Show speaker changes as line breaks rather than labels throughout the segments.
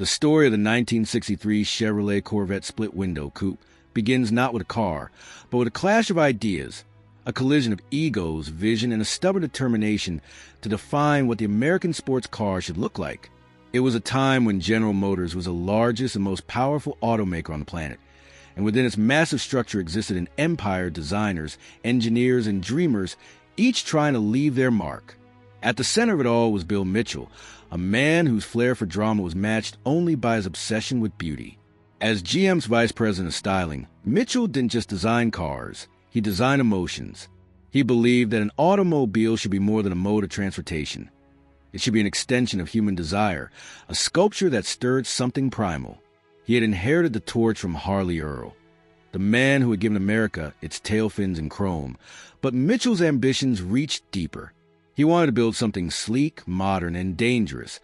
The story of the 1963 Chevrolet Corvette Split-Window Coupe begins not with a car, but with a clash of ideas, a collision of egos, vision, and a stubborn determination to define what the American sports car should look like. It was a time when General Motors was the largest and most powerful automaker on the planet, and within its massive structure existed an empire of designers, engineers, and dreamers, each trying to leave their mark. At the center of it all was Bill Mitchell, a man whose flair for drama was matched only by his obsession with beauty. As GM's vice president of styling, Mitchell didn't just design cars, he designed emotions. He believed that an automobile should be more than a mode of transportation. It should be an extension of human desire, a sculpture that stirred something primal. He had inherited the torch from Harley Earl, the man who had given America its tail fins and chrome. But Mitchell's ambitions reached deeper. He wanted to build something sleek, modern, and dangerous,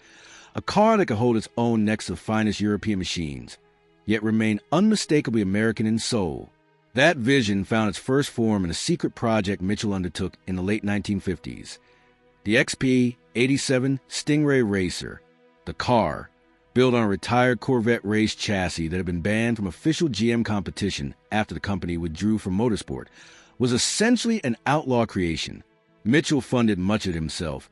a car that could hold its own next to the finest European machines, yet remain unmistakably American in soul. That vision found its first form in a secret project Mitchell undertook in the late 1950s. The XP-87 Stingray Racer, the car, built on a retired Corvette race chassis that had been banned from official GM competition after the company withdrew from motorsport, was essentially an outlaw creation. Mitchell funded much of it himself,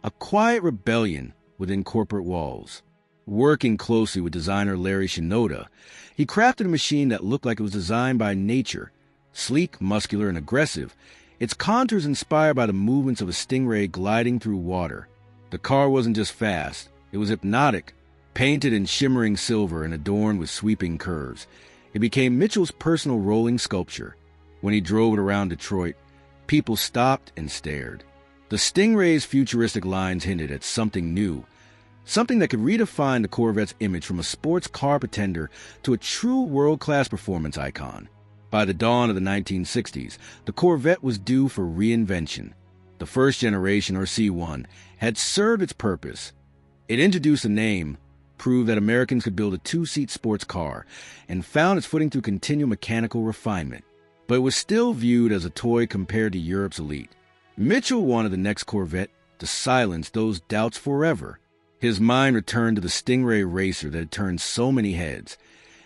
a quiet rebellion within corporate walls. Working closely with designer Larry Shinoda, he crafted a machine that looked like it was designed by nature, sleek, muscular, and aggressive, its contours inspired by the movements of a stingray gliding through water. The car wasn't just fast, it was hypnotic, painted in shimmering silver and adorned with sweeping curves. It became Mitchell's personal rolling sculpture. When he drove it around Detroit, people stopped and stared. The Stingray's futuristic lines hinted at something new, something that could redefine the Corvette's image from a sports car pretender to a true world-class performance icon. By the dawn of the 1960s, the Corvette was due for reinvention. The first generation, or C1, had served its purpose. It introduced a name, proved that Americans could build a two-seat sports car, and found its footing through continual mechanical refinement. But it was still viewed as a toy compared to Europe's elite. Mitchell wanted the next Corvette to silence those doubts forever. His mind returned to the Stingray Racer that had turned so many heads,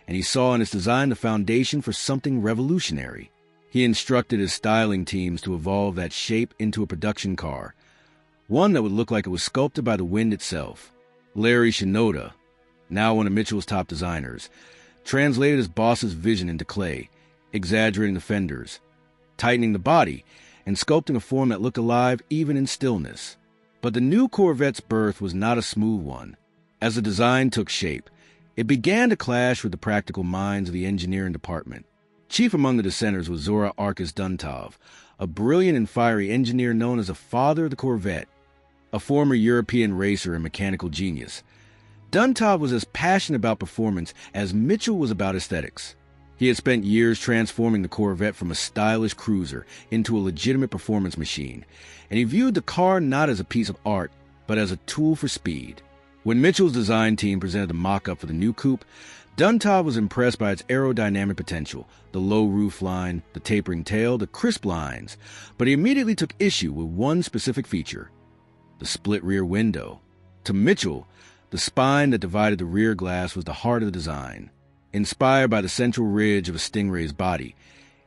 and he saw in its design the foundation for something revolutionary. He instructed his styling teams to evolve that shape into a production car, one that would look like it was sculpted by the wind itself. Larry Shinoda, now one of Mitchell's top designers, translated his boss's vision into clay, exaggerating the fenders, tightening the body, and sculpting a form that looked alive even in stillness. But the new Corvette's birth was not a smooth one. As the design took shape, it began to clash with the practical minds of the engineering department. Chief among the dissenters was Zora Arkus Duntov, a brilliant and fiery engineer known as the father of the Corvette, a former European racer and mechanical genius. Duntov was as passionate about performance as Mitchell was about aesthetics. He had spent years transforming the Corvette from a stylish cruiser into a legitimate performance machine, and he viewed the car not as a piece of art, but as a tool for speed. When Mitchell's design team presented the mock-up for the new coupe, Duntov was impressed by its aerodynamic potential, the low roof line, the tapering tail, the crisp lines, but he immediately took issue with one specific feature: the split rear window. To Mitchell, the spine that divided the rear glass was the heart of the design. Inspired by the central ridge of a Stingray's body,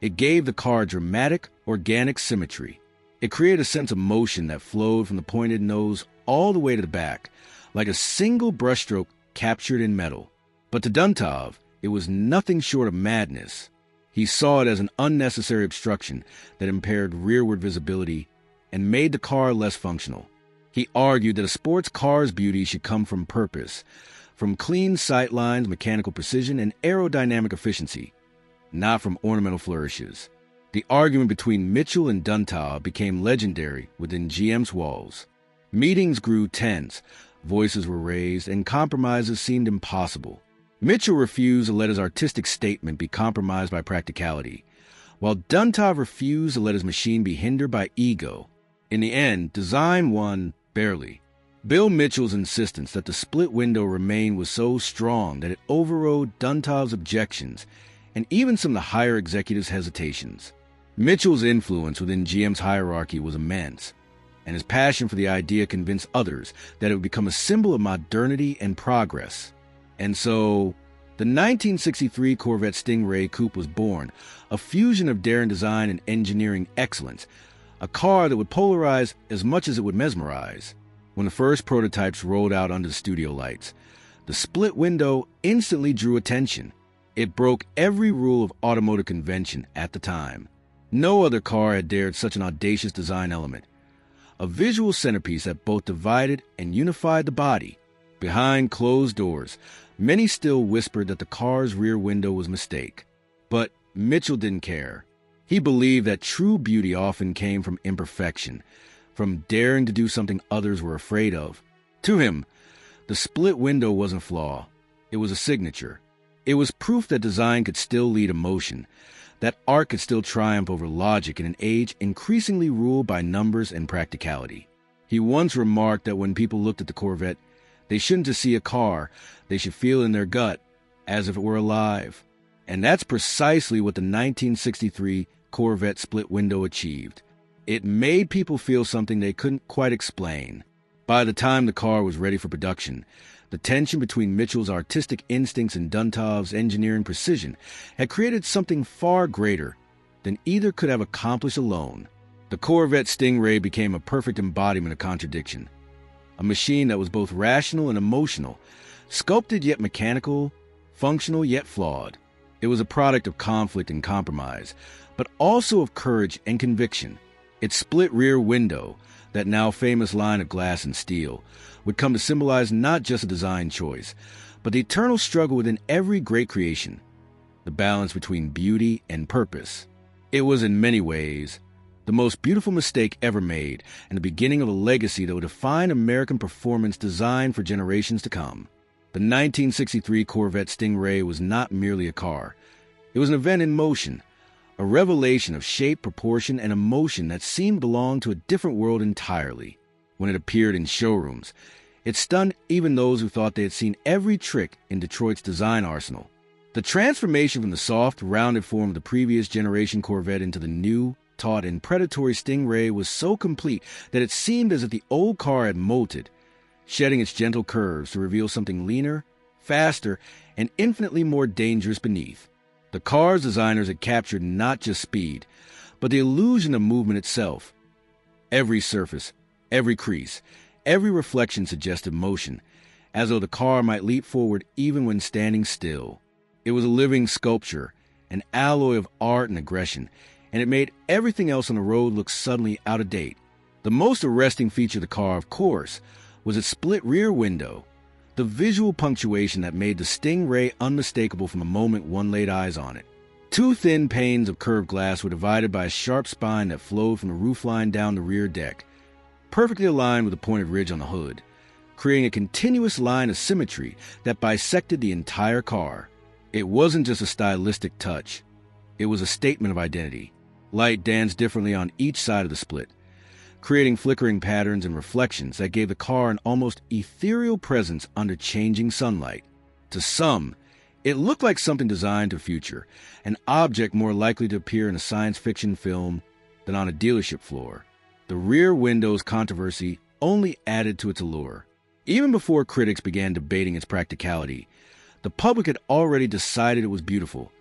it gave the car dramatic, organic symmetry. It created a sense of motion that flowed from the pointed nose all the way to the back, like a single brushstroke captured in metal. But to Duntov, it was nothing short of madness. He saw it as an unnecessary obstruction that impaired rearward visibility and made the car less functional. He argued that a sports car's beauty should come from purpose, from clean sight lines, mechanical precision, and aerodynamic efficiency, not from ornamental flourishes. The argument between Mitchell and Duntov became legendary within GM's walls. Meetings grew tense, voices were raised, and compromises seemed impossible. Mitchell refused to let his artistic statement be compromised by practicality, while Duntov refused to let his machine be hindered by ego. In the end, design won barely. Bill Mitchell's insistence that the split window remain was so strong that it overrode Duntov's objections and even some of the higher executives' hesitations. Mitchell's influence within GM's hierarchy was immense, and his passion for the idea convinced others that it would become a symbol of modernity and progress. And so, the 1963 Corvette Stingray Coupe was born, a fusion of daring design and engineering excellence, a car that would polarize as much as it would mesmerize. When the first prototypes rolled out under the studio lights, the split window instantly drew attention. It broke every rule of automotive convention at the time. No other car had dared such an audacious design element. A visual centerpiece that both divided and unified the body. Behind closed doors, many still whispered that the car's rear window was a mistake. But Mitchell didn't care. He believed that true beauty often came from imperfection, from daring to do something others were afraid of. To him, the split window wasn't a flaw. It was a signature. It was proof that design could still lead emotion, that art could still triumph over logic in an age increasingly ruled by numbers and practicality. He once remarked that when people looked at the Corvette, they shouldn't just see a car, they should feel in their gut, as if it were alive. And that's precisely what the 1963 Corvette Split-Window achieved. It made people feel something they couldn't quite explain. By the time the car was ready for production, the tension between Mitchell's artistic instincts and Duntov's engineering precision had created something far greater than either could have accomplished alone. The Corvette Stingray became a perfect embodiment of contradiction. A machine that was both rational and emotional, sculpted yet mechanical, functional yet flawed. It was a product of conflict and compromise, but also of courage and conviction. Its split rear window, that now famous line of glass and steel, would come to symbolize not just a design choice, but the eternal struggle within every great creation, the balance between beauty and purpose. It was in many ways the most beautiful mistake ever made and the beginning of a legacy that would define American performance design for generations to come. The 1963 Corvette Stingray was not merely a car. It was an event in motion, a revelation of shape, proportion, and emotion that seemed to belong to a different world entirely. When it appeared in showrooms, it stunned even those who thought they had seen every trick in Detroit's design arsenal. The transformation from the soft, rounded form of the previous generation Corvette into the new, taut, and predatory Stingray was so complete that it seemed as if the old car had molted, shedding its gentle curves to reveal something leaner, faster, and infinitely more dangerous beneath. The car's designers had captured not just speed, but the illusion of movement itself. Every surface, every crease, every reflection suggested motion, as though the car might leap forward even when standing still. It was a living sculpture, an alloy of art and aggression, and it made everything else on the road look suddenly out of date. The most arresting feature of the car, of course, was its split rear window, the visual punctuation that made the Stingray unmistakable from the moment one laid eyes on it. Two thin panes of curved glass were divided by a sharp spine that flowed from the roofline down the rear deck, perfectly aligned with the pointed ridge on the hood, creating a continuous line of symmetry that bisected the entire car. It wasn't just a stylistic touch. It was a statement of identity. Light danced differently on each side of the split, creating flickering patterns and reflections that gave the car an almost ethereal presence under changing sunlight. To some, it looked like something designed to future, an object more likely to appear in a science fiction film than on a dealership floor. The rear window's controversy only added to its allure. Even before critics began debating its practicality, the public had already decided it was beautiful,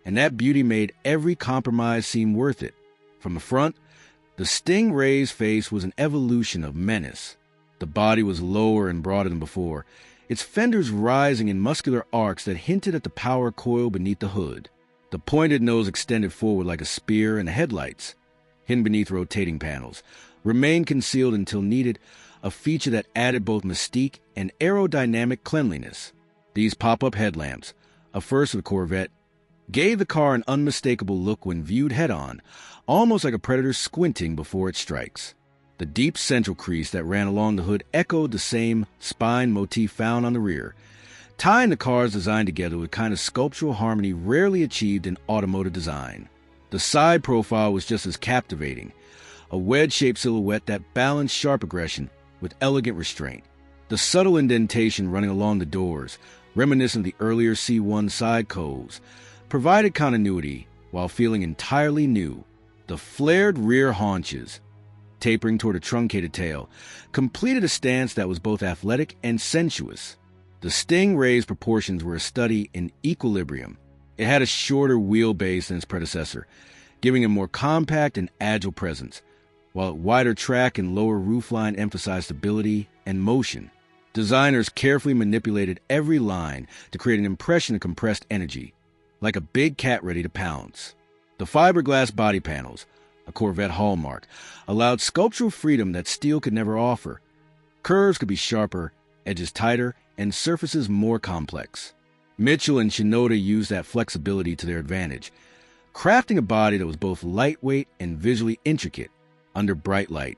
and that beauty made every compromise seem worth it. From the front, the Stingray's face was an evolution of menace. The body was lower and broader than before, its fenders rising in muscular arcs that hinted at the power coil beneath the hood. The pointed nose extended forward like a spear, and the headlights, hidden beneath rotating panels, remained concealed until needed, a feature that added both mystique and aerodynamic cleanliness. These pop-up headlamps, a first of the Corvette, gave the car an unmistakable look when viewed head-on, almost like a predator squinting before it strikes. The deep central crease that ran along the hood echoed the same spine motif found on the rear, tying the car's design together with a kind of sculptural harmony rarely achieved in automotive design. The side profile was just as captivating, a wedge-shaped silhouette that balanced sharp aggression with elegant restraint. The subtle indentation running along the doors, reminiscent of the earlier C1 side coves, provided continuity while feeling entirely new. The flared rear haunches, tapering toward a truncated tail, completed a stance that was both athletic and sensuous. The Stingray's proportions were a study in equilibrium. It had a shorter wheelbase than its predecessor, giving a more compact and agile presence, while its wider track and lower roofline emphasized stability and motion. Designers carefully manipulated every line to create an impression of compressed energy, like a big cat ready to pounce. The fiberglass body panels, a Corvette hallmark, allowed sculptural freedom that steel could never offer. Curves could be sharper, edges tighter, and surfaces more complex. Mitchell and Shinoda used that flexibility to their advantage, crafting a body that was both lightweight and visually intricate under bright light.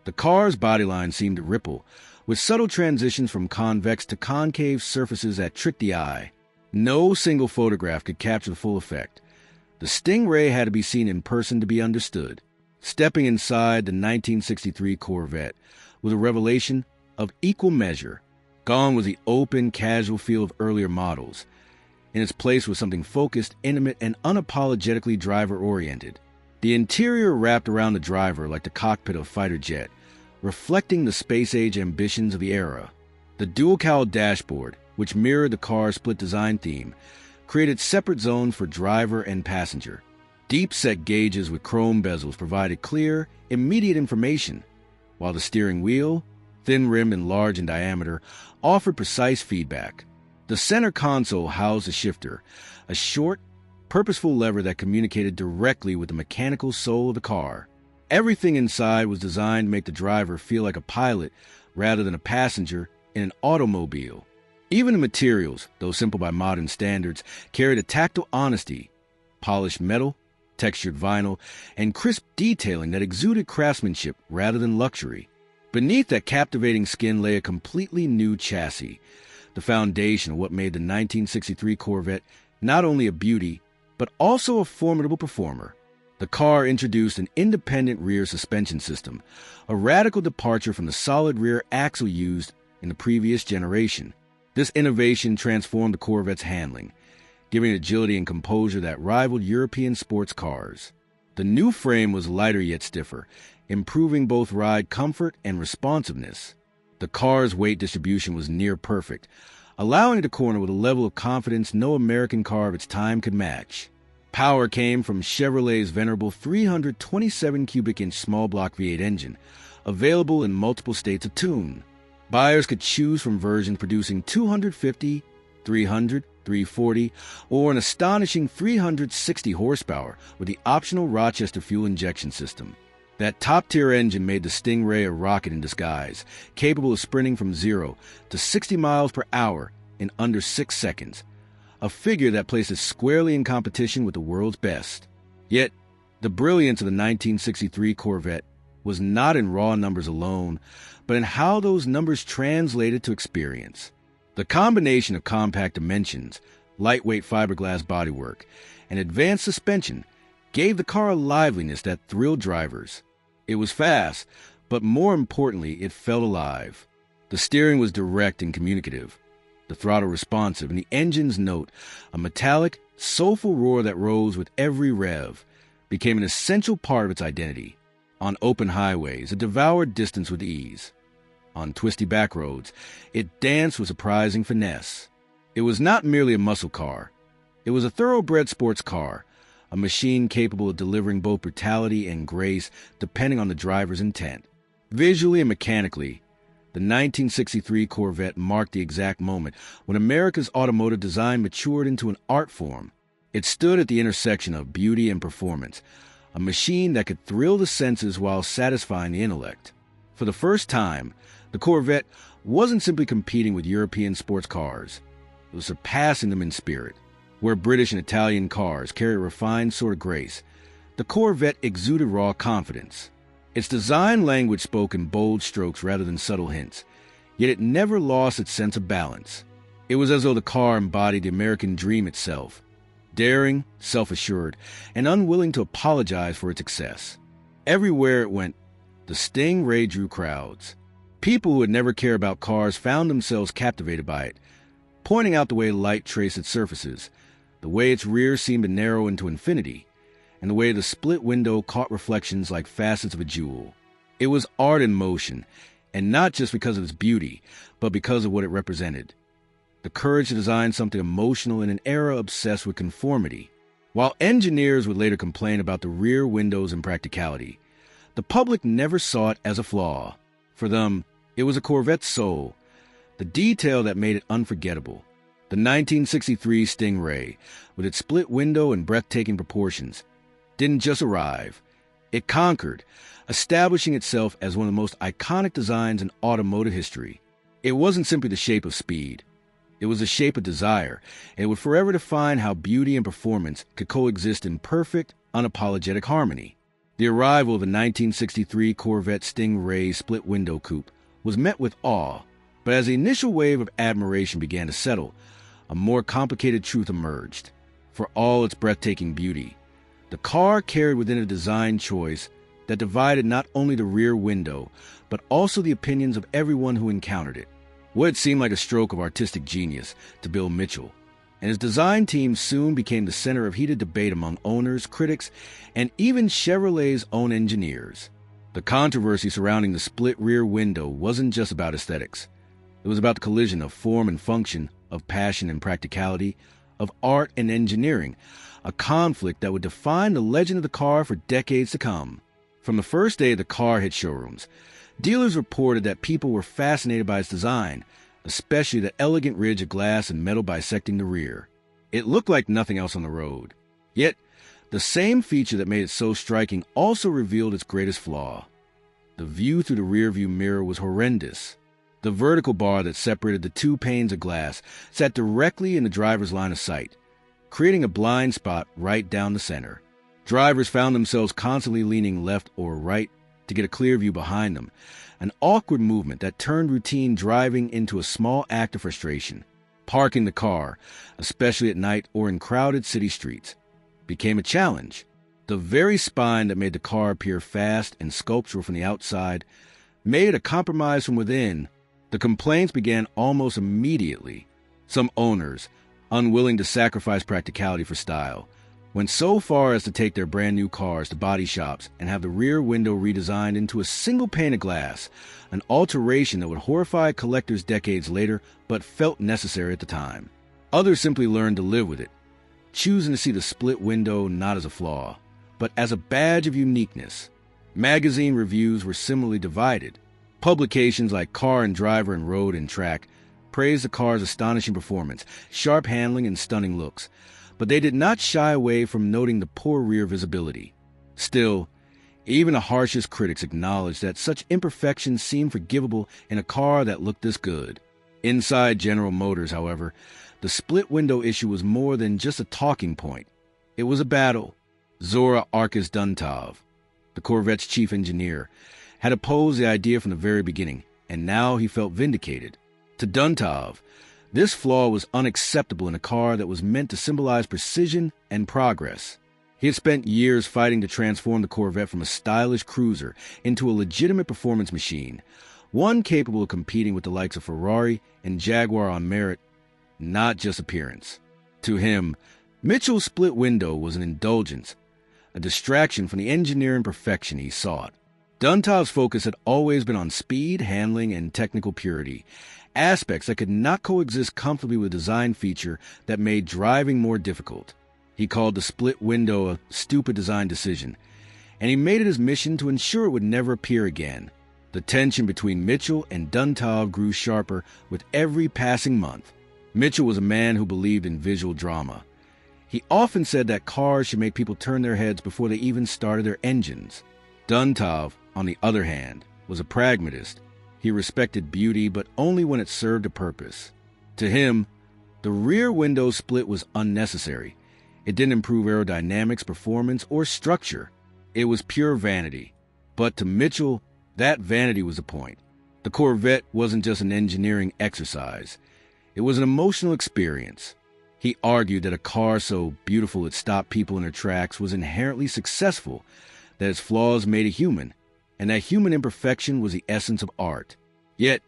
The car's bodyline seemed to ripple, with subtle transitions from convex to concave surfaces that tricked the eye. No single photograph could capture the full effect. The Stingray had to be seen in person to be understood. Stepping inside the 1963 Corvette was a revelation of equal measure. Gone was the open, casual feel of earlier models. In its place was something focused, intimate, and unapologetically driver-oriented. The interior wrapped around the driver like the cockpit of a fighter jet, reflecting the space-age ambitions of the era. The dual-cowl dashboard, which mirrored the car's split design theme, created separate zones for driver and passenger. Deep-set gauges with chrome bezels provided clear, immediate information, while the steering wheel, thin-rimmed and large in diameter, offered precise feedback. The center console housed a shifter, a short, purposeful lever that communicated directly with the mechanical soul of the car. Everything inside was designed to make the driver feel like a pilot rather than a passenger in an automobile. Even the materials, though simple by modern standards, carried a tactile honesty: polished metal, textured vinyl, and crisp detailing that exuded craftsmanship rather than luxury. Beneath that captivating skin lay a completely new chassis, the foundation of what made the 1963 Corvette not only a beauty, but also a formidable performer. The car introduced an independent rear suspension system, a radical departure from the solid rear axle used in the previous generation. This innovation transformed the Corvette's handling, giving agility and composure that rivaled European sports cars. The new frame was lighter yet stiffer, improving both ride comfort and responsiveness. The car's weight distribution was near perfect, allowing it to corner with a level of confidence no American car of its time could match. Power came from Chevrolet's venerable 327 cubic inch small block V8 engine, available in multiple states of tune. Buyers could choose from versions producing 250, 300, 340, or an astonishing 360 horsepower with the optional Rochester fuel injection system. That top-tier engine made the Stingray a rocket in disguise, capable of sprinting from 0 to 60 miles per hour in under 6 seconds, a figure that placed it squarely in competition with the world's best. Yet, the brilliance of the 1963 Corvette was not in raw numbers alone, but in how those numbers translated to experience. The combination of compact dimensions, lightweight fiberglass bodywork, and advanced suspension gave the car a liveliness that thrilled drivers. It was fast, but more importantly, it felt alive. The steering was direct and communicative, the throttle responsive, and the engine's note, a metallic, soulful roar that rose with every rev, became an essential part of its identity. On open highways, it devoured distance with ease. On twisty back roads, it danced with surprising finesse. It was not merely a muscle car. It was a thoroughbred sports car, a machine capable of delivering both brutality and grace depending on the driver's intent. Visually and mechanically, the 1963 Corvette marked the exact moment when America's automotive design matured into an art form. It stood at the intersection of beauty and performance, a machine that could thrill the senses while satisfying the intellect. For the first time, the Corvette wasn't simply competing with European sports cars. It was surpassing them in spirit. Where British and Italian cars carry a refined sort of grace, the Corvette exuded raw confidence. Its design language spoke in bold strokes rather than subtle hints, yet it never lost its sense of balance. It was as though the car embodied the American dream itself, daring, self-assured, and unwilling to apologize for its success. Everywhere it went, the Stingray drew crowds. People who would never care about cars found themselves captivated by it, pointing out the way light traced its surfaces, the way its rear seemed to narrow into infinity, and the way the split window caught reflections like facets of a jewel. It was art in motion, and not just because of its beauty, but because of what it represented. the courage to design something emotional in an era obsessed with conformity. While engineers would later complain about the rear window's impracticality, the public never saw it as a flaw. For them, it was a Corvette's soul, the detail that made it unforgettable. The 1963 Stingray, with its split window and breathtaking proportions, didn't just arrive. It conquered, establishing itself as one of the most iconic designs in automotive history. It wasn't simply the shape of speed. It was the shape of desire, and it would forever define how beauty and performance could coexist in perfect, unapologetic harmony. The arrival of the 1963 Corvette Stingray Split-Window Coupe was met with awe, but as the initial wave of admiration began to settle, a more complicated truth emerged. For all its breathtaking beauty, the car carried within a design choice that divided not only the rear window, but also the opinions of everyone who encountered it. What had seemed like a stroke of artistic genius to Bill Mitchell and his design team soon became the center of heated debate among owners, critics, and even Chevrolet's own engineers. The controversy surrounding the split rear window wasn't just about aesthetics. It was about the collision of form and function, of passion and practicality, of art and engineering, a conflict that would define the legend of the car for decades to come. From the first day the car hit showrooms, dealers reported that people were fascinated by its design, especially the elegant ridge of glass and metal bisecting the rear. It looked like nothing else on the road. Yet, the same feature that made it so striking also revealed its greatest flaw. The view through the rearview mirror was horrendous. The vertical bar that separated the two panes of glass sat directly in the driver's line of sight, creating a blind spot right down the center. Drivers found themselves constantly leaning left or right to get a clear view behind them, an awkward movement that turned routine driving into a small act of frustration. Parking the car, especially at night or in crowded city streets, became a challenge. The very spine that made the car appear fast and sculptural from the outside made it a compromise from within. The complaints began almost immediately. Some owners, unwilling to sacrifice practicality for style, went so far as to take their brand new cars to body shops and have the rear window redesigned into a single pane of glass, an alteration that would horrify collectors decades later but felt necessary at the time. Others simply learned to live with it, choosing to see the split window not as a flaw, but as a badge of uniqueness. Magazine reviews were similarly divided. Publications like Car and Driver and Road and Track praised the car's astonishing performance, sharp handling, and stunning looks, but they did not shy away from noting the poor rear visibility. Still, even the harshest critics acknowledged that such imperfections seemed forgivable in a car that looked this good. Inside General Motors, however, the split-window issue was more than just a talking point. It was a battle. Zora Arkus Duntov, the Corvette's chief engineer, had opposed the idea from the very beginning, and now he felt vindicated. To Duntov, this flaw was unacceptable in a car that was meant to symbolize precision and progress. He had spent years fighting to transform the Corvette from a stylish cruiser into a legitimate performance machine, one capable of competing with the likes of Ferrari and Jaguar on merit, not just appearance. To him, Mitchell's split window was an indulgence, a distraction from the engineering perfection he sought. Duntov's focus had always been on speed, handling, and technical purity, aspects that could not coexist comfortably with a design feature that made driving more difficult. He called the split window a stupid design decision, and he made it his mission to ensure it would never appear again. The tension between Mitchell and Duntov grew sharper with every passing month. Mitchell was a man who believed in visual drama. He often said that cars should make people turn their heads before they even started their engines. Duntov, on the other hand, was a pragmatist. He respected beauty, but only when it served a purpose. To him, the rear window split was unnecessary. It didn't improve aerodynamics, performance, or structure. It was pure vanity. But to Mitchell, that vanity was the point. The Corvette wasn't just an engineering exercise. It was an emotional experience. He argued that a car so beautiful it stopped people in their tracks was inherently successful, that its flaws made it human, and that human imperfection was the essence of art. Yet,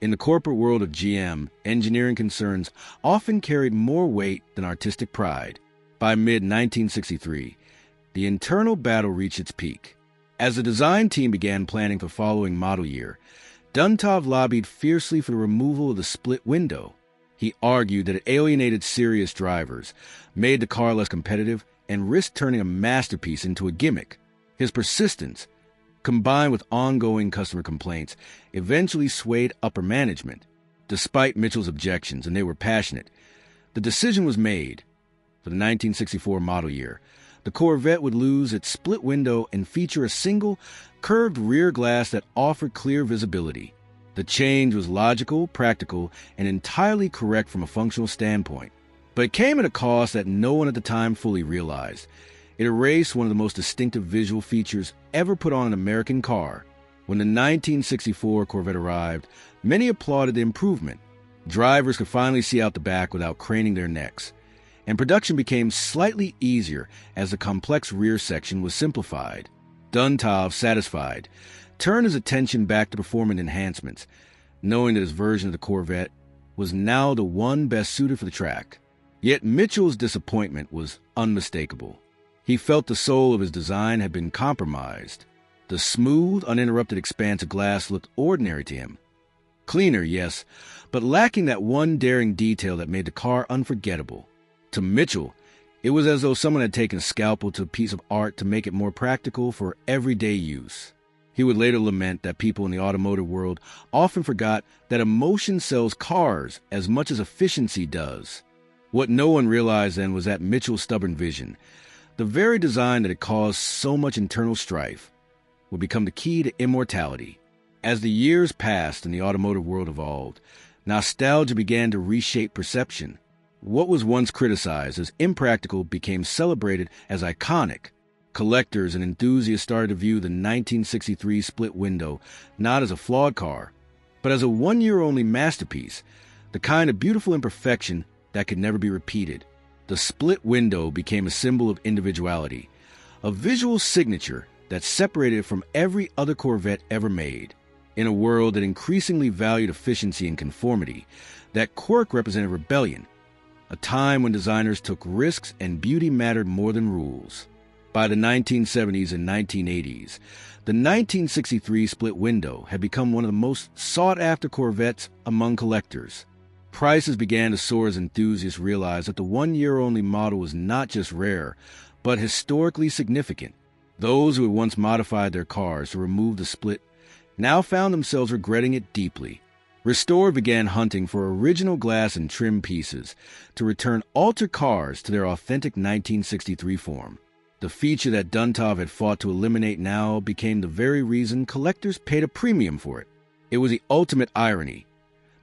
in the corporate world of GM, engineering concerns often carried more weight than artistic pride. By mid-1963, the internal battle reached its peak. As the design team began planning for the following model year, Duntov lobbied fiercely for the removal of the split window. He argued that it alienated serious drivers, made the car less competitive, and risked turning a masterpiece into a gimmick. His persistence, combined with ongoing customer complaints, eventually swayed upper management. Despite Mitchell's objections, and they were passionate, the decision was made. For the 1964 model year, the Corvette would lose its split window and feature a single, curved rear glass that offered clear visibility. The change was logical, practical, and entirely correct from a functional standpoint. But it came at a cost that no one at the time fully realized. It erased one of the most distinctive visual features ever put on an American car. When the 1964 Corvette arrived, many applauded the improvement. Drivers could finally see out the back without craning their necks, and production became slightly easier as the complex rear section was simplified. Duntov, satisfied, turned his attention back to performance enhancements, knowing that his version of the Corvette was now the one best suited for the track. Yet Mitchell's disappointment was unmistakable. He felt the soul of his design had been compromised. The smooth, uninterrupted expanse of glass looked ordinary to him. Cleaner, yes, but lacking that one daring detail that made the car unforgettable. To Mitchell, it was as though someone had taken a scalpel to a piece of art to make it more practical for everyday use. He would later lament that people in the automotive world often forgot that emotion sells cars as much as efficiency does. What no one realized then was that Mitchell's stubborn vision, the very design that had caused so much internal strife, would become the key to immortality. As the years passed and the automotive world evolved, nostalgia began to reshape perception. What was once criticized as impractical became celebrated as iconic. Collectors and enthusiasts started to view the 1963 split window not as a flawed car, but as a one-year-only masterpiece, the kind of beautiful imperfection that could never be repeated. The split window became a symbol of individuality, a visual signature that separated it from every other Corvette ever made. In a world that increasingly valued efficiency and conformity, that quirk represented rebellion, a time when designers took risks and beauty mattered more than rules. By the 1970s and 1980s, the 1963 split window had become one of the most sought-after Corvettes among collectors. Prices began to soar as enthusiasts realized that the one-year-only model was not just rare, but historically significant. Those who had once modified their cars to remove the split now found themselves regretting it deeply. Restored began hunting for original glass and trim pieces to return altered cars to their authentic 1963 form. The feature that Duntov had fought to eliminate now became the very reason collectors paid a premium for it. It was the ultimate irony.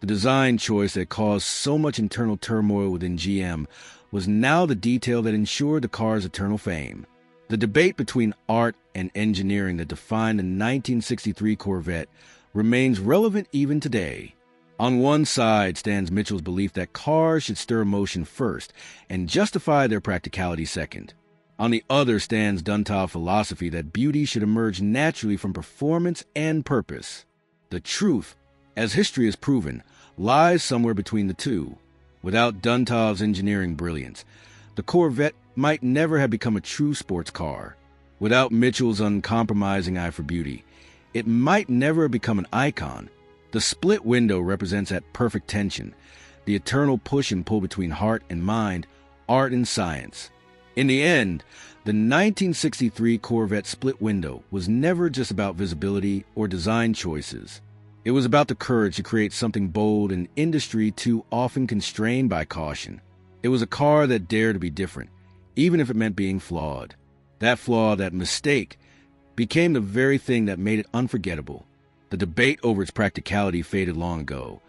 The design choice that caused so much internal turmoil within GM was now the detail that ensured the car's eternal fame. The debate between art and engineering that defined the 1963 Corvette remains relevant even today. On one side stands Mitchell's belief that cars should stir emotion first and justify their practicality second. On the other stands Duntov's philosophy that beauty should emerge naturally from performance and purpose. The truth, as history has proven, lies somewhere between the two. Without Duntov's engineering brilliance, the Corvette might never have become a true sports car. Without Mitchell's uncompromising eye for beauty, it might never have become an icon. The split window represents that perfect tension, the eternal push and pull between heart and mind, art and science. In the end, the 1963 Corvette split window was never just about visibility or design choices. It was about the courage to create something bold in an industry too often constrained by caution. It was a car that dared to be different, even if it meant being flawed. That flaw, that mistake, became the very thing that made it unforgettable. The debate over its practicality faded long ago,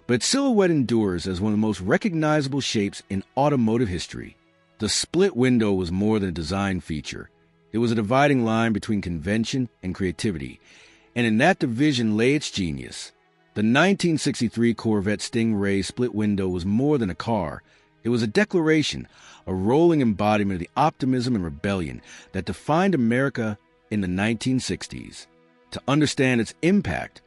but its silhouette endures as one of the most recognizable shapes in automotive history. The split window was more than a design feature. It was a dividing line between convention and creativity, and in that division lay its genius. The 1963 Corvette Stingray split window was more than a car. It was a declaration, a rolling embodiment of the optimism and rebellion that defined America in the 1960s. To understand its impact,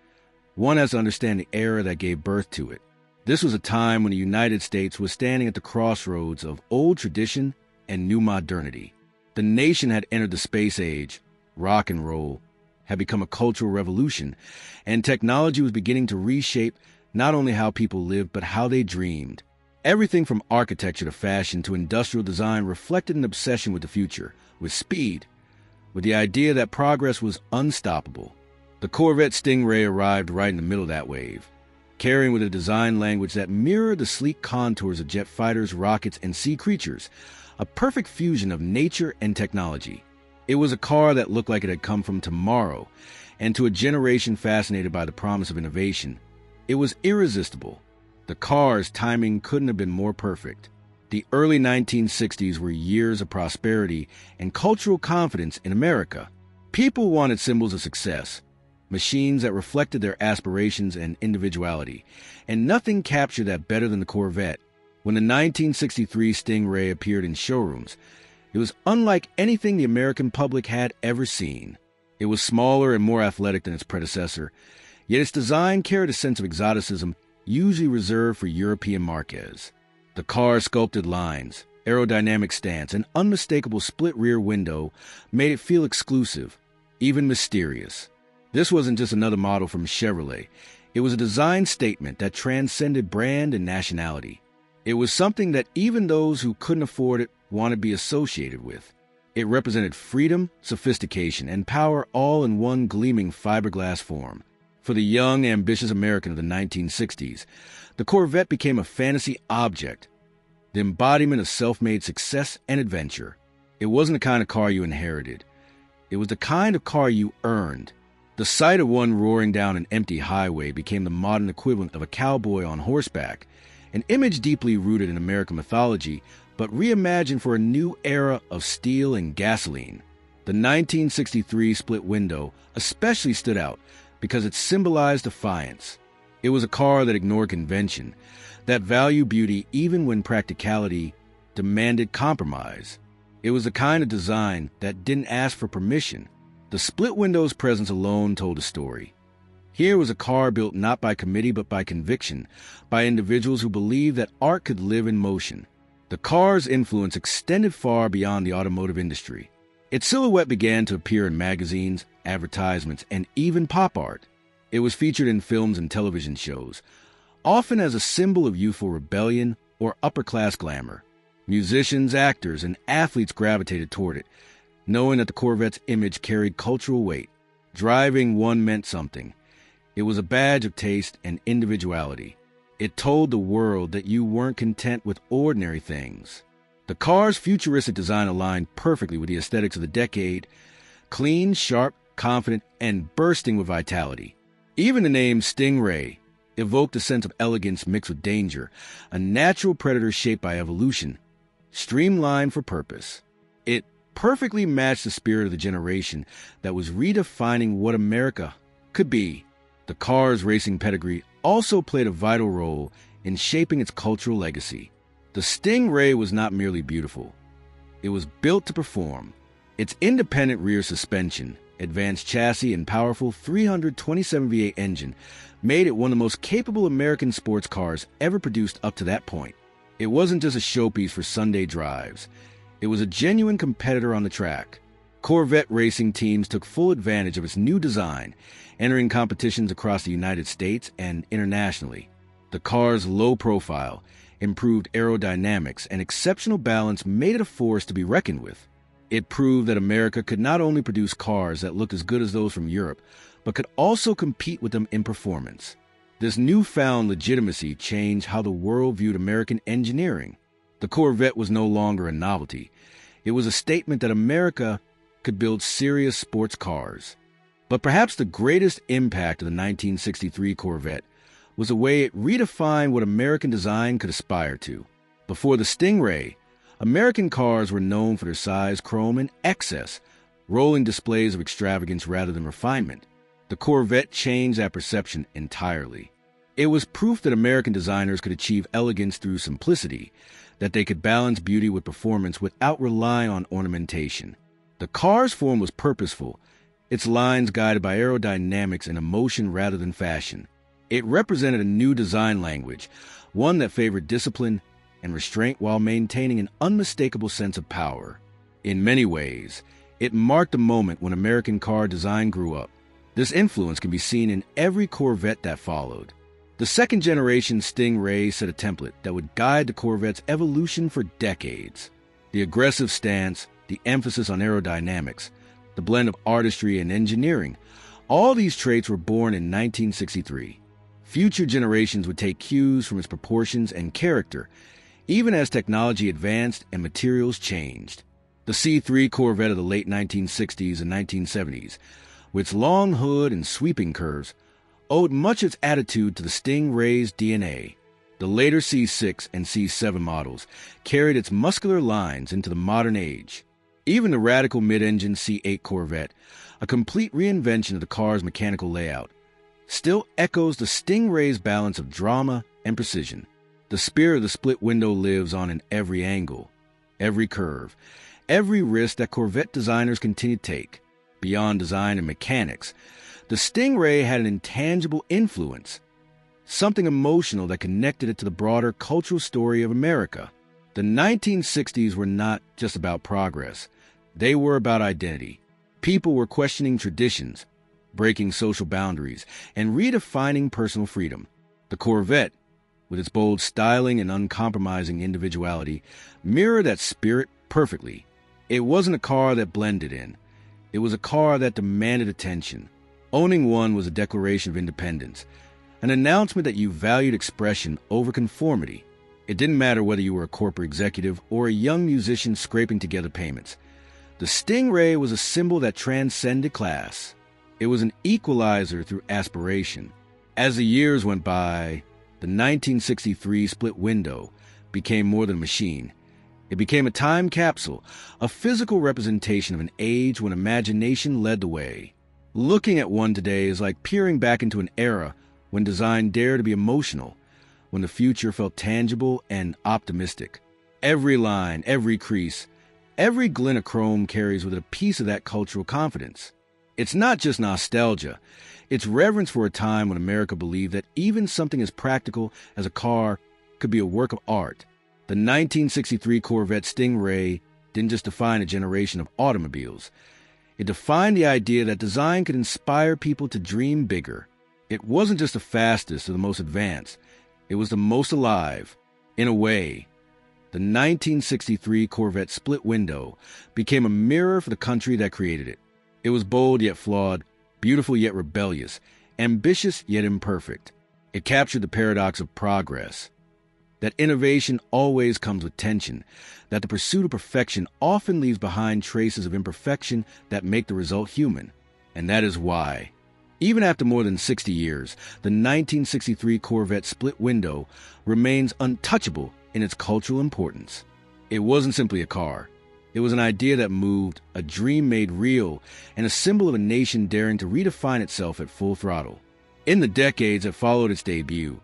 one has to understand the era that gave birth to it. This was a time when the United States was standing at the crossroads of old tradition and new modernity. The nation had entered the space age, rock and roll had become a cultural revolution, and technology was beginning to reshape not only how people lived but how they dreamed. Everything from architecture to fashion to industrial design reflected an obsession with the future, with speed, with the idea that progress was unstoppable. The Corvette Stingray arrived right in the middle of that wave, carrying with a design language that mirrored the sleek contours of jet fighters, rockets, and sea creatures, a perfect fusion of nature and technology. It was a car that looked like it had come from tomorrow, and to a generation fascinated by the promise of innovation, it was irresistible. The car's timing couldn't have been more perfect. The early 1960s were years of prosperity and cultural confidence in America. People wanted symbols of success, machines that reflected their aspirations and individuality, and nothing captured that better than the Corvette. When the 1963 Stingray appeared in showrooms, it was unlike anything the American public had ever seen. It was smaller and more athletic than its predecessor, yet its design carried a sense of exoticism usually reserved for European marques. The car's sculpted lines, aerodynamic stance, and unmistakable split rear window made it feel exclusive, even mysterious. This wasn't just another model from Chevrolet. It was a design statement that transcended brand and nationality. It was something that even those who couldn't afford it wanted to be associated with. It represented freedom, sophistication, and power all in one gleaming fiberglass form. For the young, ambitious American of the 1960s, the Corvette became a fantasy object, the embodiment of self-made success and adventure. It wasn't the kind of car you inherited. It was the kind of car you earned. The sight of one roaring down an empty highway became the modern equivalent of a cowboy on horseback, an image deeply rooted in American mythology, but reimagined for a new era of steel and gasoline. The 1963 split window especially stood out because it symbolized defiance. It was a car that ignored convention, that valued beauty even when practicality demanded compromise. It was the kind of design that didn't ask for permission. The split window's presence alone told a story. Here was a car built not by committee but by conviction, by individuals who believed that art could live in motion. The car's influence extended far beyond the automotive industry. Its silhouette began to appear in magazines, advertisements, and even pop art. It was featured in films and television shows, often as a symbol of youthful rebellion or upper-class glamour. Musicians, actors, and athletes gravitated toward it, knowing that the Corvette's image carried cultural weight. Driving one meant something. It was a badge of taste and individuality. It told the world that you weren't content with ordinary things. The car's futuristic design aligned perfectly with the aesthetics of the decade, clean, sharp, confident, and bursting with vitality. Even the name Stingray evoked a sense of elegance mixed with danger, a natural predator shaped by evolution, streamlined for purpose. It perfectly matched the spirit of the generation that was redefining what America could be. The car's racing pedigree also played a vital role in shaping its cultural legacy. The Stingray was not merely beautiful. It was built to perform. Its independent rear suspension, advanced chassis, and powerful 327 V8 engine made it one of the most capable American sports cars ever produced up to that point. It wasn't just a showpiece for Sunday drives. It was a genuine competitor on the track. Corvette racing teams took full advantage of its new design, entering competitions across the United States and internationally. The car's low profile, improved aerodynamics, and exceptional balance made it a force to be reckoned with. It proved that America could not only produce cars that looked as good as those from Europe, but could also compete with them in performance. This newfound legitimacy changed how the world viewed American engineering. The Corvette was no longer a novelty. It was a statement that America could build serious sports cars. But perhaps the greatest impact of the 1963 Corvette was the way it redefined what American design could aspire to. Before the Stingray, American cars were known for their size, chrome, and excess, rolling displays of extravagance rather than refinement. The Corvette changed that perception entirely. It was proof that American designers could achieve elegance through simplicity, that they could balance beauty with performance without relying on ornamentation. The car's form was purposeful, its lines guided by aerodynamics and emotion rather than fashion. It represented a new design language, one that favored discipline and restraint while maintaining an unmistakable sense of power. In many ways, it marked a moment when American car design grew up. This influence can be seen in every Corvette that followed. The second-generation Stingray set a template that would guide the Corvette's evolution for decades. The aggressive stance, the emphasis on aerodynamics, the blend of artistry and engineering, all these traits were born in 1963. Future generations would take cues from its proportions and character, even as technology advanced and materials changed. The C3 Corvette of the late 1960s and 1970s, with its long hood and sweeping curves, owed much of its attitude to the Stingray's DNA. The later C6 and C7 models carried its muscular lines into the modern age. Even the radical mid-engine C8 Corvette, a complete reinvention of the car's mechanical layout, still echoes the Stingray's balance of drama and precision. The spirit of the split window lives on in every angle, every curve, every risk that Corvette designers continue to take. Beyond design and mechanics, the Stingray had an intangible influence, something emotional that connected it to the broader cultural story of America. The 1960s were not just about progress. They were about identity. People were questioning traditions, breaking social boundaries, and redefining personal freedom. The Corvette, with its bold styling and uncompromising individuality, mirrored that spirit perfectly. It wasn't a car that blended in. It was a car that demanded attention. Owning one was a declaration of independence, an announcement that you valued expression over conformity. It didn't matter whether you were a corporate executive or a young musician scraping together payments. The Stingray was a symbol that transcended class. It was an equalizer through aspiration. As the years went by, the 1963 split window became more than a machine. It became a time capsule, a physical representation of an age when imagination led the way. Looking at one today is like peering back into an era when design dared to be emotional, when the future felt tangible and optimistic. Every line, every crease, every glint of chrome carries with it a piece of that cultural confidence. It's not just nostalgia. It's reverence for a time when America believed that even something as practical as a car could be a work of art. The 1963 Corvette Stingray didn't just define a generation of automobiles. It defined the idea that design could inspire people to dream bigger. It wasn't just the fastest or the most advanced. It was the most alive. In a way, the 1963 Corvette Split Window became a mirror for the country that created it. It was bold yet flawed, beautiful yet rebellious, ambitious yet imperfect. It captured the paradox of progress, that innovation always comes with tension, that the pursuit of perfection often leaves behind traces of imperfection that make the result human. And that is why, even after more than 60 years, the 1963 Corvette Split Window remains untouchable in its cultural importance. It wasn't simply a car. It was an idea that moved, a dream made real, and a symbol of a nation daring to redefine itself at full throttle. In the decades that followed its debut,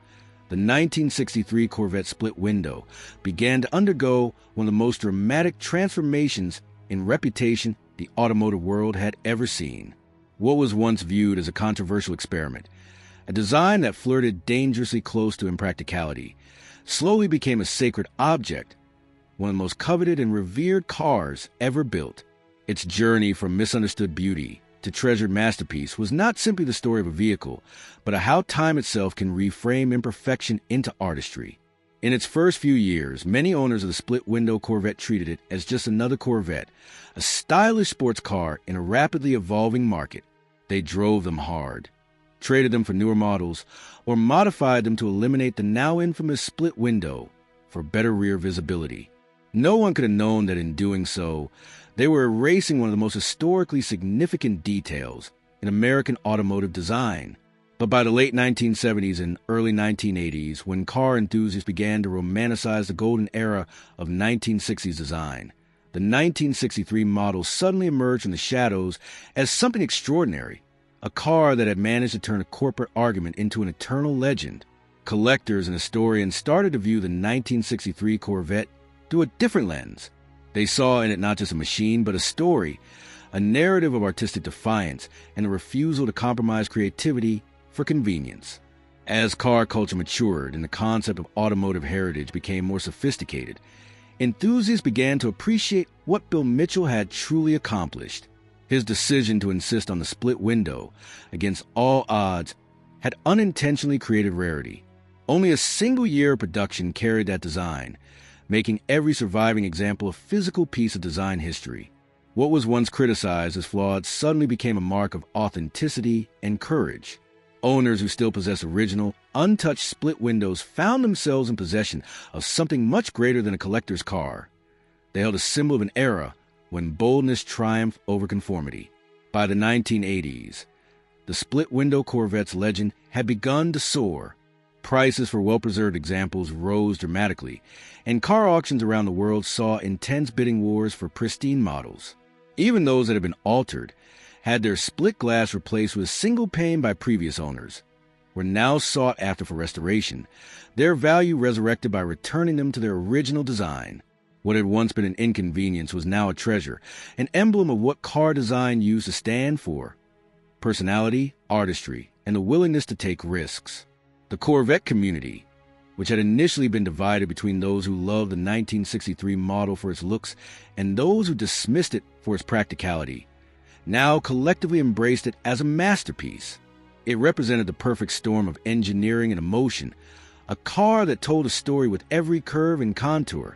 the 1963 Corvette Split Window began to undergo one of the most dramatic transformations in reputation the automotive world had ever seen. What was once viewed as a controversial experiment, a design that flirted dangerously close to impracticality, slowly became a sacred object, one of the most coveted and revered cars ever built. Its journey from misunderstood beauty to treasured masterpiece was not simply the story of a vehicle, but of how time itself can reframe imperfection into artistry. In its first few years, many owners of the split-window Corvette treated it as just another Corvette, a stylish sports car in a rapidly evolving market. They drove them hard, traded them for newer models, or modified them to eliminate the now infamous split window for better rear visibility. No one could have known that in doing so, they were erasing one of the most historically significant details in American automotive design. But by the late 1970s and early 1980s, when car enthusiasts began to romanticize the golden era of 1960s design, the 1963 model suddenly emerged from the shadows as something extraordinary, a car that had managed to turn a corporate argument into an eternal legend. Collectors and historians started to view the 1963 Corvette through a different lens. They saw in it not just a machine, but a story, a narrative of artistic defiance, and a refusal to compromise creativity for convenience. As car culture matured and the concept of automotive heritage became more sophisticated, enthusiasts began to appreciate what Bill Mitchell had truly accomplished. His decision to insist on the split window against all odds had unintentionally created rarity. Only a single year of production carried that design, making every surviving example a physical piece of design history. What was once criticized as flawed suddenly became a mark of authenticity and courage. Owners who still possess original, untouched split windows found themselves in possession of something much greater than a collector's car. They held a symbol of an era when boldness triumphed over conformity. By the 1980s, the split-window Corvette's legend had begun to soar. Prices for well-preserved examples rose dramatically, and car auctions around the world saw intense bidding wars for pristine models. Even those that had been altered, had their split glass replaced with a single pane by previous owners, were now sought after for restoration, their value resurrected by returning them to their original design. What had once been an inconvenience was now a treasure, an emblem of what car design used to stand for: personality, artistry, and the willingness to take risks. The Corvette community, which had initially been divided between those who loved the 1963 model for its looks and those who dismissed it for its practicality, now collectively embraced it as a masterpiece. It represented the perfect storm of engineering and emotion, a car that told a story with every curve and contour.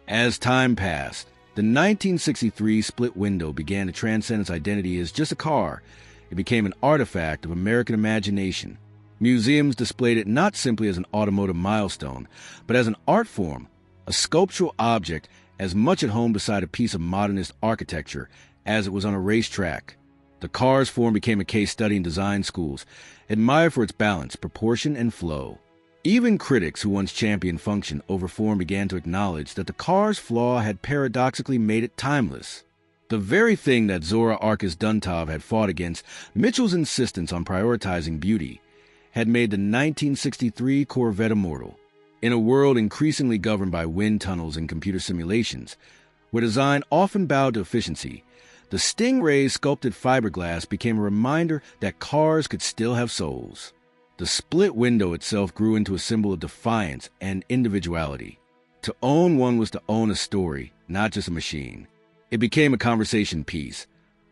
As time passed, the 1963 split window began to transcend its identity as just a car. It became an artifact of American imagination. Museums displayed it not simply as an automotive milestone, but as an art form, a sculptural object as much at home beside a piece of modernist architecture as it was on a racetrack. The car's form became a case study in design schools, admired for its balance, proportion, and flow. Even critics who once championed function over form began to acknowledge that the car's flaw had paradoxically made it timeless. The very thing that Zora Arkus Duntov had fought against, Mitchell's insistence on prioritizing beauty, had made the 1963 Corvette immortal. In a world increasingly governed by wind tunnels and computer simulations, where design often bowed to efficiency, the Stingray's sculpted fiberglass became a reminder that cars could still have souls. The split window itself grew into a symbol of defiance and individuality. To own one was to own a story, not just a machine. It became a conversation piece,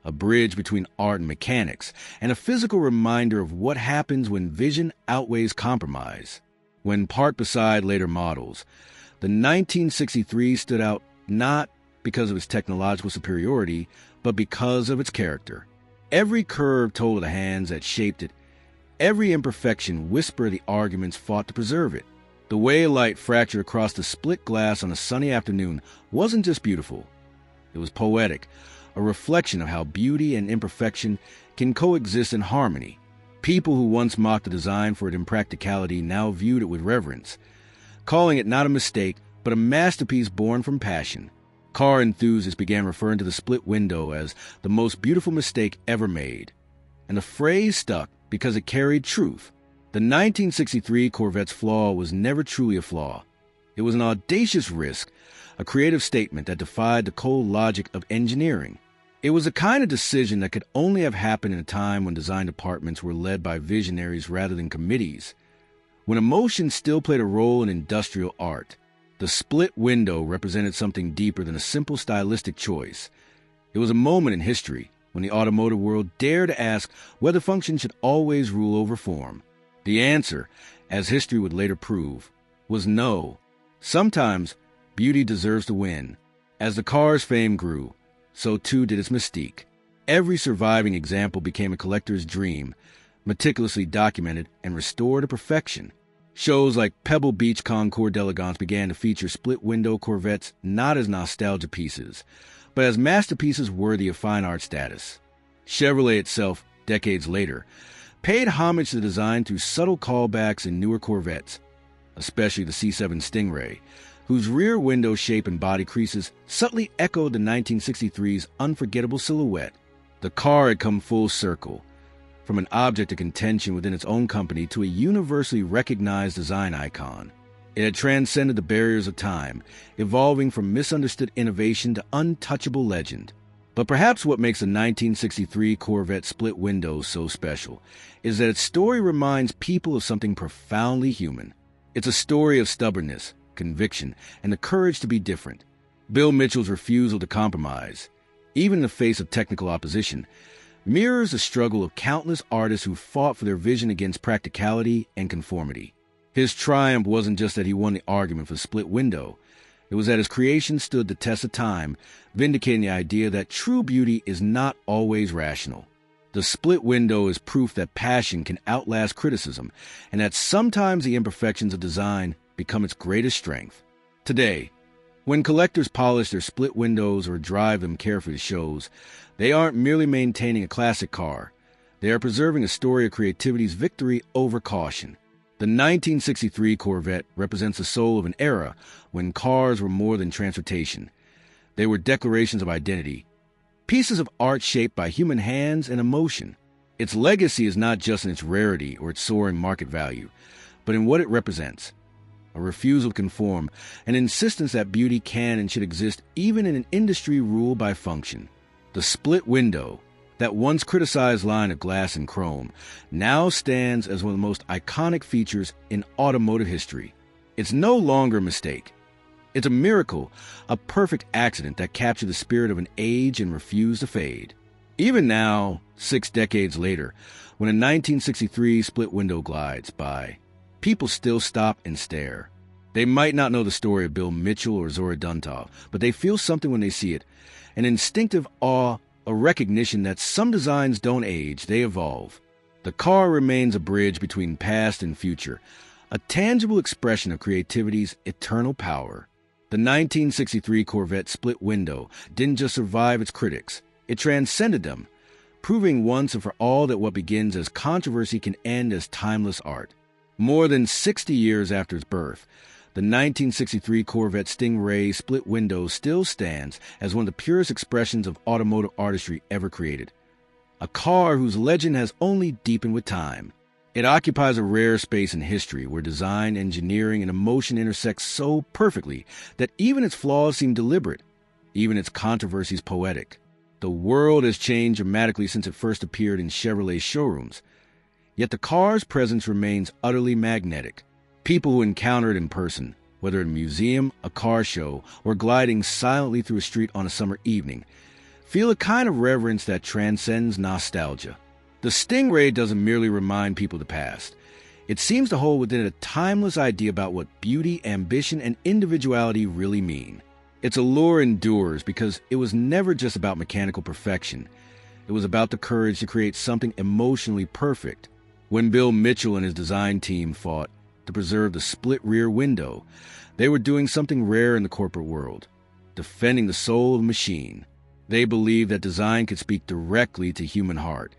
a bridge between art and mechanics, and a physical reminder of what happens when vision outweighs compromise. When parked beside later models, the 1963 stood out not because of its technological superiority, but because of its character. Every curve told of the hands that shaped it. Every imperfection whispered the arguments fought to preserve it. The way light fractured across the split glass on a sunny afternoon wasn't just beautiful. It was poetic, a reflection of how beauty and imperfection can coexist in harmony. People who once mocked the design for its impracticality now viewed it with reverence, calling it not a mistake, but a masterpiece born from passion. Car enthusiasts began referring to the split window as the most beautiful mistake ever made. And the phrase stuck because it carried truth. The 1963 Corvette's flaw was never truly a flaw. It was an audacious risk, a creative statement that defied the cold logic of engineering. It was a kind of decision that could only have happened in a time when design departments were led by visionaries rather than committees, when emotion still played a role in industrial art. The split window represented something deeper than a simple stylistic choice. It was a moment in history when the automotive world dared to ask whether function should always rule over form. The answer, as history would later prove, was no. Sometimes beauty deserves to win. As the car's fame grew, so too did its mystique. Every surviving example became a collector's dream, meticulously documented and restored to perfection. Shows like Pebble Beach Concours d'Elegance began to feature split-window Corvettes not as nostalgia pieces, but as masterpieces worthy of fine art status. Chevrolet itself, decades later, paid homage to the design through subtle callbacks in newer Corvettes, especially the C7 Stingray, whose rear window shape and body creases subtly echoed the 1963's unforgettable silhouette. The car had come full circle, from an object of contention within its own company to a universally recognized design icon. It had transcended the barriers of time, evolving from misunderstood innovation to untouchable legend. But perhaps what makes the 1963 Corvette split window so special is that its story reminds people of something profoundly human. It's a story of stubbornness, conviction, and the courage to be different. Bill Mitchell's refusal to compromise, even in the face of technical opposition, mirrors the struggle of countless artists who fought for their vision against practicality and conformity. His triumph wasn't just that he won the argument for the split window. It was that his creation stood the test of time, vindicating the idea that true beauty is not always rational. The split window is proof that passion can outlast criticism, and that sometimes the imperfections of design become its greatest strength. Today, when collectors polish their split windows or drive them carefully to shows, they aren't merely maintaining a classic car. They are preserving a story of creativity's victory over caution. The 1963 Corvette represents the soul of an era when cars were more than transportation. They were declarations of identity, pieces of art shaped by human hands and emotion. Its legacy is not just in its rarity or its soaring market value, but in what it represents. A refusal to conform, an insistence that beauty can and should exist even in an industry ruled by function. The split window, that once criticized line of glass and chrome, now stands as one of the most iconic features in automotive history. It's no longer a mistake. It's a miracle, a perfect accident that captured the spirit of an age and refused to fade. Even now, 6 decades later, when a 1963 split window glides by, people still stop and stare. They might not know the story of Bill Mitchell or Zora Duntov, but they feel something when they see it, an instinctive awe, a recognition that some designs don't age, they evolve. The car remains a bridge between past and future, a tangible expression of creativity's eternal power. The 1963 Corvette Split Window didn't just survive its critics, it transcended them, proving once and for all that what begins as controversy can end as timeless art. More than 60 years after its birth, the 1963 Corvette Stingray Split Window still stands as one of the purest expressions of automotive artistry ever created. A car whose legend has only deepened with time. It occupies a rare space in history where design, engineering, and emotion intersect so perfectly that even its flaws seem deliberate, even its controversies poetic. The world has changed dramatically since it first appeared in Chevrolet showrooms, yet the car's presence remains utterly magnetic. People who encounter it in person, whether at a museum, a car show, or gliding silently through a street on a summer evening, feel a kind of reverence that transcends nostalgia. The Stingray doesn't merely remind people of the past. It seems to hold within it a timeless idea about what beauty, ambition, and individuality really mean. Its allure endures because it was never just about mechanical perfection. It was about the courage to create something emotionally perfect. When Bill Mitchell and his design team fought to preserve the split rear window, they were doing something rare in the corporate world, defending the soul of the machine. They believed that design could speak directly to human heart,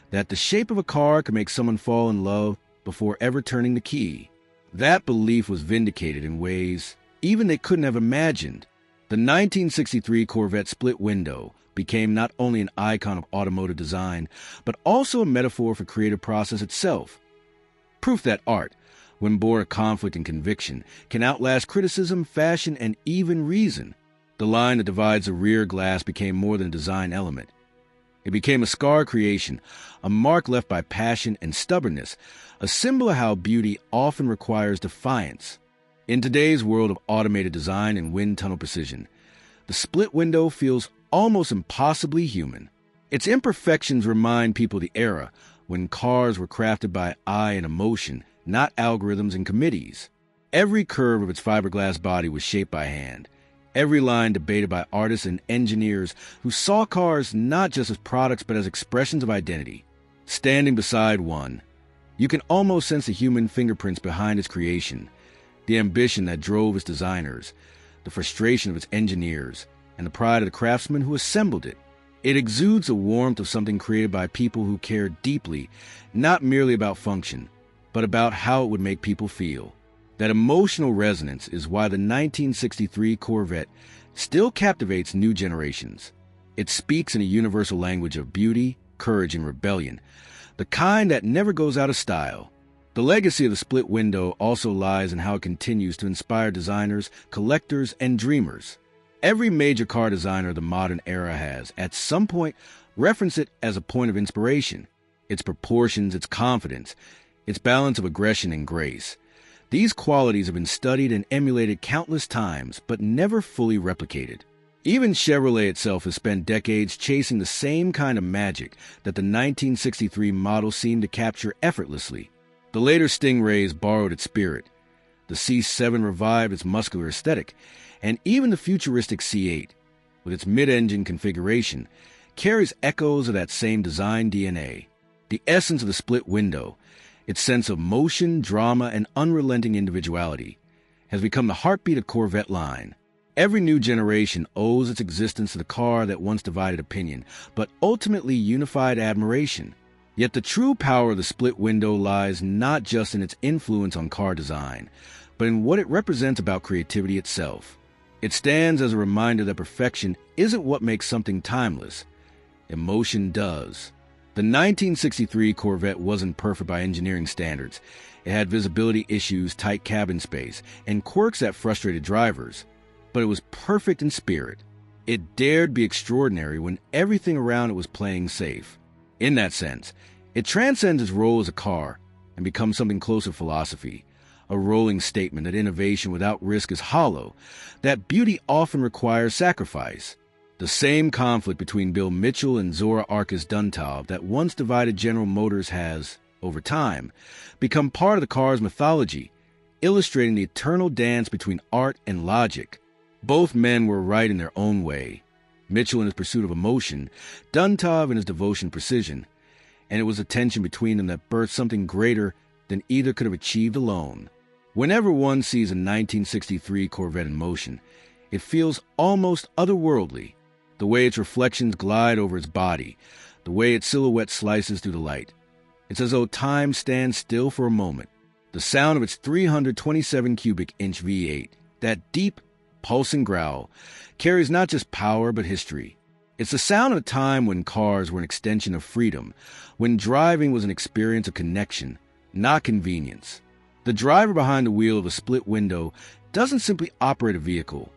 that the shape of a car could make someone fall in love before ever turning the key. That belief was vindicated in ways even they couldn't have imagined. The 1963 Corvette Split Window became not only an icon of automotive design, but also a metaphor for creative process itself. Proof that art, when born of conflict and conviction, can outlast criticism, fashion, and even reason. The line that divides the rear glass became more than a design element. It became a scar creation, a mark left by passion and stubbornness, a symbol of how beauty often requires defiance. In today's world of automated design and wind tunnel precision, the split window feels almost impossibly human. Its imperfections remind people of the era when cars were crafted by eye and emotion, not algorithms and committees. Every curve of its fiberglass body was shaped by hand, every line debated by artists and engineers who saw cars not just as products but as expressions of identity. Standing beside one, you can almost sense the human fingerprints behind its creation, the ambition that drove its designers, the frustration of its engineers, and the pride of the craftsmen who assembled it. It exudes the warmth of something created by people who care deeply, not merely about function, but about how it would make people feel. That emotional resonance is why the 1963 Corvette still captivates new generations. It speaks in a universal language of beauty, courage, and rebellion, the kind that never goes out of style. The legacy of the split window also lies in how it continues to inspire designers, collectors, and dreamers. Every major car designer of the modern era has, at some point, referenced it as a point of inspiration. Its proportions, its confidence, its balance of aggression and grace. These qualities have been studied and emulated countless times, but never fully replicated. Even Chevrolet itself has spent decades chasing the same kind of magic that the 1963 model seemed to capture effortlessly. The later Stingrays borrowed its spirit. The C7 revived its muscular aesthetic, and even the futuristic C8, with its mid-engine configuration, carries echoes of that same design DNA. The essence of the split window, its sense of motion, drama, and unrelenting individuality, has become the heartbeat of Corvette line. Every new generation owes its existence to the car that once divided opinion, but ultimately unified admiration. Yet the true power of the split window lies not just in its influence on car design, but in what it represents about creativity itself. It stands as a reminder that perfection isn't what makes something timeless. Emotion does. The 1963 Corvette wasn't perfect by engineering standards. It had visibility issues, tight cabin space, and quirks that frustrated drivers. But it was perfect in spirit. It dared be extraordinary when everything around it was playing safe. In that sense, it transcends its role as a car and becomes something closer to philosophy, a rolling statement that innovation without risk is hollow, that beauty often requires sacrifice. The same conflict between Bill Mitchell and Zora Arkus Duntov that once divided General Motors has, over time, become part of the car's mythology, illustrating the eternal dance between art and logic. Both men were right in their own way. Mitchell in his pursuit of emotion, Duntov in his devotion to precision, and it was a tension between them that birthed something greater than either could have achieved alone. Whenever one sees a 1963 Corvette in motion, it feels almost otherworldly. The way its reflections glide over its body, the way its silhouette slices through the light. It's as though time stands still for a moment. The sound of its 327 cubic inch V8, that deep, pulsing growl, carries not just power but history. It's the sound of a time when cars were an extension of freedom, when driving was an experience of connection, not convenience. The driver behind the wheel of a split window doesn't simply operate a vehicle.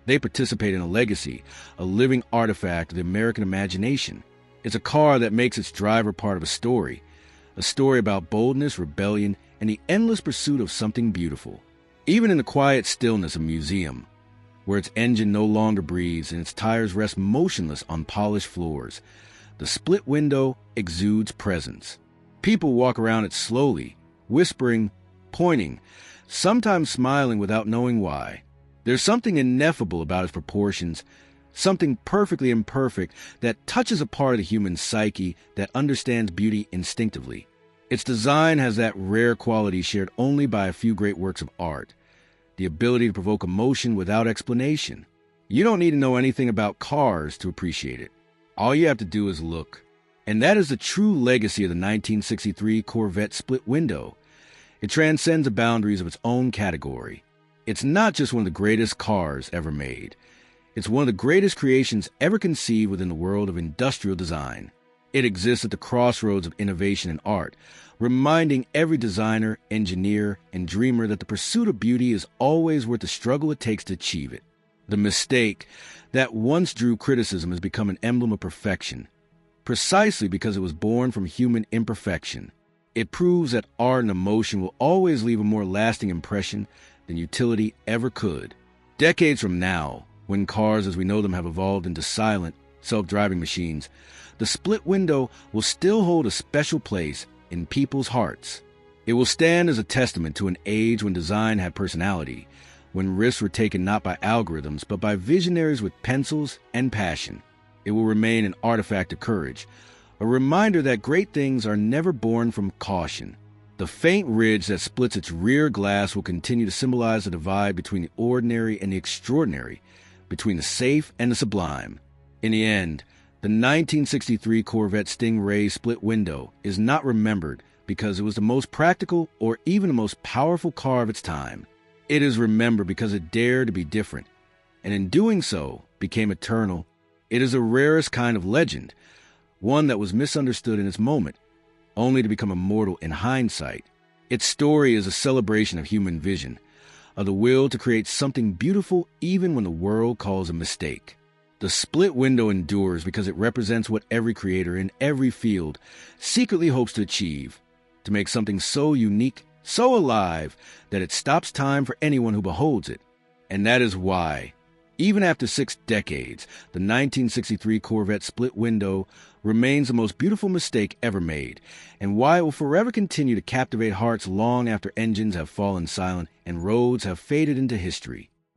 They participate in a legacy, a living artifact of the American imagination. It's a car that makes its driver part of a story about boldness, rebellion, and the endless pursuit of something beautiful. Even in the quiet stillness of a museum, where its engine no longer breathes and its tires rest motionless on polished floors, the split window exudes presence. People walk around it slowly, whispering, pointing, sometimes smiling without knowing why. There's something ineffable about its proportions, something perfectly imperfect that touches a part of the human psyche that understands beauty instinctively. Its design has that rare quality shared only by a few great works of art, the ability to provoke emotion without explanation. You don't need to know anything about cars to appreciate it. All you have to do is look. And that is the true legacy of the 1963 Corvette Split-Window. It transcends the boundaries of its own category. It's not just one of the greatest cars ever made. It's one of the greatest creations ever conceived within the world of industrial design. It exists at the crossroads of innovation and art, reminding every designer, engineer, and dreamer that the pursuit of beauty is always worth the struggle it takes to achieve it. The mistake that once drew criticism has become an emblem of perfection, precisely because it was born from human imperfection. It proves that art and emotion will always leave a more lasting impression than utility ever could. Decades from now, when cars as we know them have evolved into silent, self-driving machines, the split window will still hold a special place in people's hearts. It will stand as a testament to an age when design had personality, when risks were taken not by algorithms but by visionaries with pencils and passion. It will remain an artifact of courage, a reminder that great things are never born from caution. The faint ridge that splits its rear glass will continue to symbolize the divide between the ordinary and the extraordinary, between the safe and the sublime. In the end, the 1963 Corvette Stingray split window is not remembered because it was the most practical or even the most powerful car of its time. It is remembered because it dared to be different, and in doing so became eternal. It is the rarest kind of legend, one that was misunderstood in its moment, only to become immortal in hindsight. Its story is a celebration of human vision, of the will to create something beautiful even when the world calls a mistake. The split window endures because it represents what every creator in every field secretly hopes to achieve, to make something so unique, so alive, that it stops time for anyone who beholds it. And that is why, Even after 6 decades, the 1963 Corvette Split-Window remains the most beautiful mistake ever made, and why it will forever continue to captivate hearts long after engines have fallen silent and roads have faded into history.